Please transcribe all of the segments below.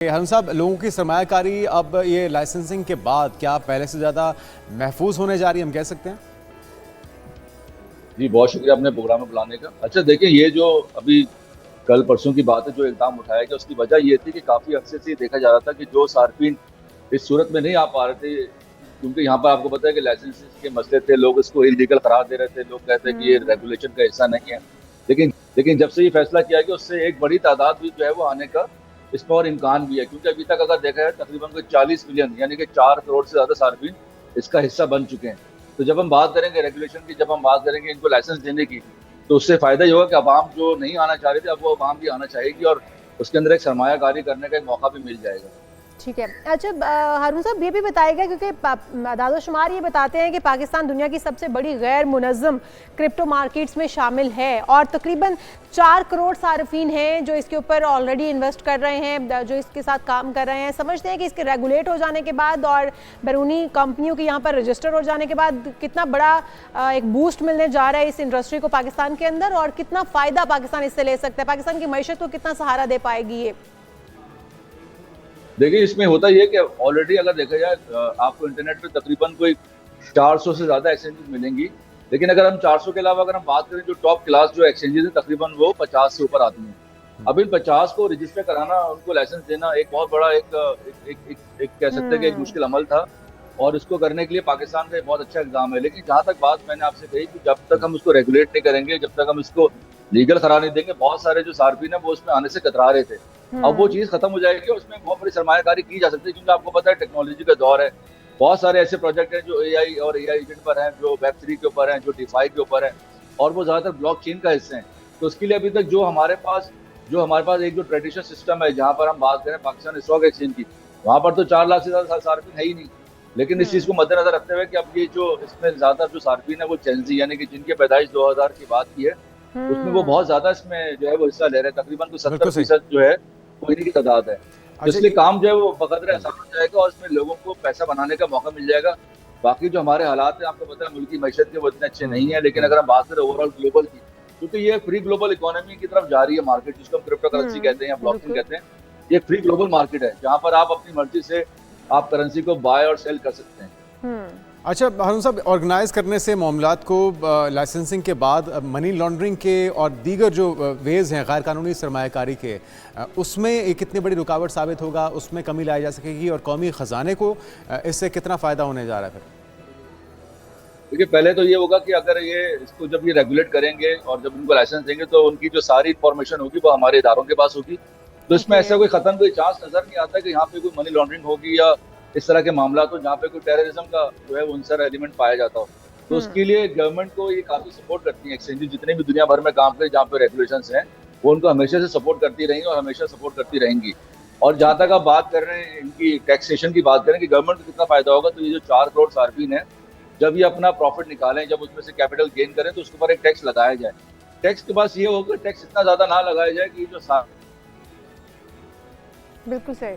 हम साहब, लोगों की सरमायाकारी अब ये लाइसेंसिंग के बाद क्या पहले से ज़्यादा महफूज होने जा रही है, हम कह सकते हैं? जी, बहुत शुक्रिया अपने प्रोग्राम में बुलाने का। अच्छा देखिए, ये जो अभी कल परसों की बात है, जो इल्ज़ाम उठाया गया उसकी वजह ये थी कि काफ़ी अरसे से ये देखा जा रहा था कि जो सार्फिन इस सूरत में नहीं आ पा रहे थे, क्योंकि यहाँ पर आपको पता है कि लाइसेंस के मसले थे, लोग इसको इलीगल करार दे रहे थे, लोग कहते हैं कि ये हुँ। रेगुलेशन का हिस्सा नहीं है। लेकिन लेकिन जब से ये फैसला किया गया, उससे एक बड़ी तादाद भी जो है वो आने का इसमें और इम्कान भी है, क्योंकि अभी तक अगर देखा जाए तकरीबन कोई 40 मिलियन यानी कि 4 करोड़ से ज़्यादा सार्फिन इसका हिस्सा बन चुके हैं। तो जब हम बात करेंगे रेगुलेशन की, जब हम बात करेंगे इनको लाइसेंस देने की, तो उससे फ़ायदा ये होगा कि अवाम जो नहीं आना चाह रही थी, अब वो अवाम भी आना चाहेगी और उसके अंदर एक सरमायाकारी करने का एक मौका भी मिल जाएगा। ठीक है। अच्छा, हारून साहब ये भी बताइएगा, क्योंकि दादोशुमार ये बताते हैं कि पाकिस्तान दुनिया की सबसे बड़ी गैर मुनज़्ज़म क्रिप्टो मार्केट्स में शामिल है और तकरीबन 4 करोड़ सार्फिन हैं जो इसके ऊपर ऑलरेडी इन्वेस्ट कर रहे हैं, जो इसके साथ काम कर रहे हैं। समझते हैं कि इसके रेगुलेट हो जाने के बाद और बैरूनी कंपनियों के यहाँ पर रजिस्टर हो जाने के बाद कितना बड़ा एक बूस्ट मिलने जा रहा है इस इंडस्ट्री को पाकिस्तान के अंदर, और कितना फ़ायदा पाकिस्तान इससे ले सकता है, पाकिस्तान की मईशत को कितना सहारा दे पाएगी ये? देखिए, इसमें होता ये है कि ऑलरेडी अगर देखा जाए आपको इंटरनेट पे तकरीबन कोई 400 से ज़्यादा एक्सचेंजेस मिलेंगी। लेकिन अगर हम 400 के अलावा अगर हम बात करें, जो टॉप क्लास जो एक्सचेंजेस हैं तकरीबन वो 50 से ऊपर आती हैं। अब इन 50 को रजिस्टर कराना, उनको लाइसेंस देना एक बहुत बड़ा एक कह सकते हैं कि एक मुश्किल अमल था, और इसको करने के लिए पाकिस्तान का एक बहुत अच्छा एग्जाम है। लेकिन जहाँ तक बात मैंने आपसे कही कि जब तक हम उसको रेगुलेट नहीं करेंगे, जब तक हम इसको लीगल करार नहीं देंगे, बहुत सारे जो सार्फिन है वो उसमें आने से कतरा रहे थे। अब वो चीज़ खत्म हो जाएगी और उसमें बहुत बड़ी सरमायाकारी की जा सकती है, क्योंकि आपको पता है टेक्नोलॉजी का दौर है। बहुत सारे ऐसे प्रोजेक्ट हैं जो एआई और एआई एजेंट पर हैं, जो वेब3 के ऊपर हैं, जो डिफाई के ऊपर हैं, और वो ज़्यादातर ब्लॉकचेन का हिस्से हैं। तो उसके लिए अभी तक जो हमारे पास एक जो ट्रेडिशनल सिस्टम है, जहाँ पर हम बात करें पाकिस्तान स्टॉक एक्सचेंज की, वहाँ पर तो 4 लाख से ज़्यादा सार्फिन है ही नहीं। लेकिन इस चीज़ को मद्देनजर रखते हुए कि अब ये जो इसमें ज़्यादातर जो सार्फिन है वो जेनज़ी यानी कि जिनकी पैदाइश 2000 की बात की है, उसमें वो बहुत ज़्यादा इसमें जो है वो हिस्सा ले रहे हैं। तकरीबन कोई बिल्कुल सही। 70% जो है वो इन्हीं की तादाद है। तो अच्छा, इसलिए काम जो है वो बक़द्र आसान हो जाएगा और इसमें लोगों को पैसा बनाने का मौका मिल जाएगा। बाकी जो हमारे हालात हैं, आपको पता है मुल्क की मईशत के, वो इतने अच्छे नहीं है। लेकिन अगर हम बात करें ओवरऑल ग्लोबल की, क्योंकि ये फ्री ग्लोबल इकोनॉमी की तरफ जा रही है मार्केट, जिसको हम क्रिप्टो करेंसी कहते हैं या ब्लॉकचेन बिल्कुल। कहते हैं। ये फ्री ग्लोबल मार्केट है, जहाँ पर आप अपनी मर्ज़ी से आप करेंसी को बाय और सेल कर सकते हैं। हम्म। अच्छा हारून साहब, ऑर्गेनाइज करने से मामलात को लाइसेंसिंग के बाद मनी लॉन्ड्रिंग के और दीगर जो वेज हैं गैर कानूनी सरमायाकारी के, उसमें एक कितनी बड़ी रुकावट साबित होगा, उसमें कमी लाई जा सकेगी और कौमी ख़जाने को इससे कितना फ़ायदा होने जा रहा है फिर? देखिए, पहले तो ये होगा कि अगर ये इसको जब ये रेगुलेट करेंगे और जब इनको लाइसेंस देंगे, तो उनकी जो सारी इंफॉर्मेशन होगी वो हमारे इदारों के पास होगी। तो इसमें ओके। ऐसा कोई खतरन कोई चांस नजर नहीं आता कि यहाँ पे कोई मनी लॉन्ड्रिंग होगी या इस तरह के मामला, तो जहाँ पे कोई टेररिज्म का जो है वो उनसर एलिमेंट पाया जाता हो। तो उसके लिए गवर्नमेंट को ये काफी सपोर्ट करती है। एक्सचेंजेस जितने भी दुनिया भर में काम करें जहाँ पे रेगुलेशन हैं, वो उनको हमेशा से सपोर्ट करती रही और हमेशा सपोर्ट करती रहेंगी। और जहाँ ठीक तक है। आप बात कर रहे हैं इनकी टैक्सेशन की बात करें कि गवर्नमेंट को कितना फायदा होगा, तो ये जो 4 करोड़ सार्फिन है, जब ये अपना प्रॉफिट निकालें, जब उसमें से कैपिटल गेन करें, तो उसके ऊपर एक टैक्स लगाया जाए। टैक्स के पास ये होगा, टैक्स इतना ज्यादा ना लगाया जाए कि जो बिल्कुल सही।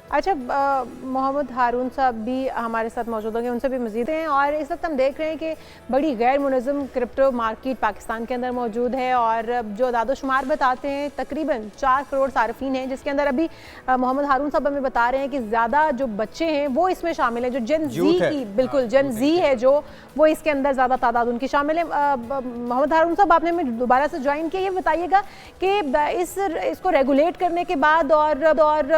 अच्छा, मोहम्मद हारून साहब भी हमारे साथ मौजूद होंगे, उनसे भी मज़ीद हैं। और इस वक्त हम देख रहे हैं कि बड़ी गैर मुनज़्ज़म क्रिप्टो मार्केट पाकिस्तान के अंदर मौजूद है और जो दादोशुमार बताते हैं तकरीबन 4 करोड़ सार्फिन हैं, जिसके अंदर अभी मोहम्मद हारून साहब हमें बता रहे हैं कि ज़्यादा जो बच्चे हैं वो इसमें शामिल हैं, जो जेन जी यूथ है। की, बिल्कुल जेन जी है जो, वो इसके अंदर ज़्यादा तादाद उनकी शामिल है। मोहम्मद हारून साहब, आपने हमें दोबारा से ज्वाइन किया, ये बताइएगा कि इसको रेगुलेट करने के बाद और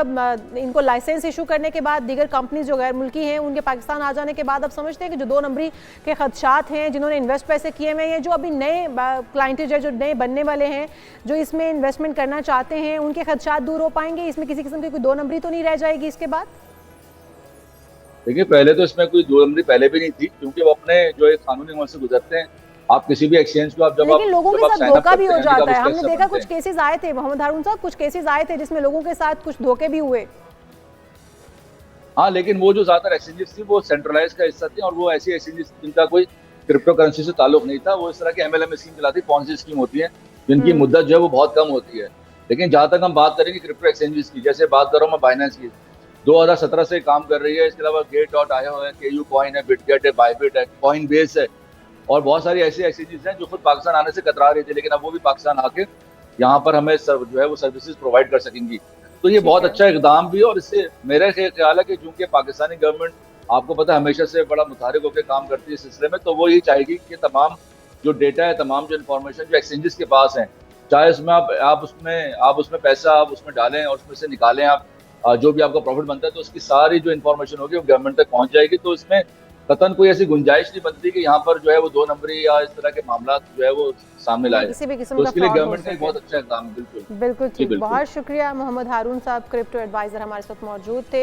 इनको लाइसेंस इशू करने के बाद दीगर कंपनीज जो गैर मुल्की हैं उनके पाकिस्तान आ जाने के बाद अब समझते हैं कि जो 2 नंबरी के खदशात हैं, जिन्होंने इन्वेस्ट पैसे किए हुए हैं, जो अभी नए क्लाइंटेज जो नए बनने वाले हैं, जो इसमें इन्वेस्टमेंट करना चाहते हैं, उनके खदशात दूर हो पाएंगे? इसमें किसी किस्म की कोई 2 नंबरी तो नहीं रह जाएगी इसके बाद? देखिए, पहले तो इसमें कोई 2 नंबरी पहले भी नहीं थी, क्योंकि वो अपने जो एक कानूनी अमल से गुजरते हैं। आप किसी भी एक्सचेंज को आप लेकिन लोगों के जब आप साथ साइन अप धोखा भी करते हो हैं, जब आप जाता है। उसका हमने हिस्सा देखा बनते कुछ हैं। केसेस आए थे, मोहम्मद हारून साहब, कुछ केसेस आए थे जिसमें लोगों के साथ कुछ धोखे भी हुए। हाँ, लेकिन वो जो ज्यादातर एक्सचेंजेस थी वो सेंट्रलाइज का हिस्सा थी, और वो ऐसी एक्सचेंजेस जिनका कोई क्रिप्टो करेंसी से ताल्लुक नहीं था। वो इस तरह की एमएलएम स्कीम चलाती, पॉन्जी स्कीम होती है, जिनकी हम्म। मुद्दत जो है वो बहुत कम होती है। लेकिन जहां तक हम बात करेंगे क्रिप्टो एक्सचेंजेस की, जैसे बात कर रहा हूँ मैं बाइनेंस की, 2017 से काम कर रही है। इसके अलावा गेट डॉट आया हुआ है, केयू कॉइन है, बिटगेट है, बाइबिट है, कॉइन बेस है, और बहुत सारी ऐसी एक्सचेंजेस हैं जो खुद पाकिस्तान आने से कतरा रही थी, लेकिन अब वो भी पाकिस्तान आके यहाँ पर हमें जो है वो सर्विसेज प्रोवाइड कर सकेंगी। तो ये ठीक बहुत है। अच्छा इकदाम भी है, और इससे मेरा ख्याल है कि चूंकि पाकिस्तानी गवर्नमेंट आपको पता है हमेशा से बड़ा मुतहरिक होकर काम करती है इस सिलसिले में, तो वो ये चाहेगी कि तमाम जो डेटा है, तमाम जो इन्फॉर्मेशन जो एक्सचेंजेस के पास है, चाहे उसमें आप उसमें पैसा आप उसमें डालें और उसमें से निकालें आप, जो भी आपका प्रॉफिट बनता है, तो उसकी सारी जो इन्फॉर्मेशन होगी वो गवर्नमेंट तक पहुंच जाएगी। तो इसमें कतन कोई ऐसी गुंजाइश नहीं बनती कि यहाँ पर जो है वो 2 नंबरी या इस तरह के मामला जो है वो सामने या लाए। किसी भी किस्म तो का इसके लिए फ्रॉड हो गवर्नमेंट का एक सके। बहुत अच्छा इकदाम है। बिल्कुल बिल्कुल जी, ठीक, बिल्कुल। बहुत शुक्रिया। मोहम्मद हारून साहब क्रिप्टो एडवाइजर हमारे साथ मौजूद थे।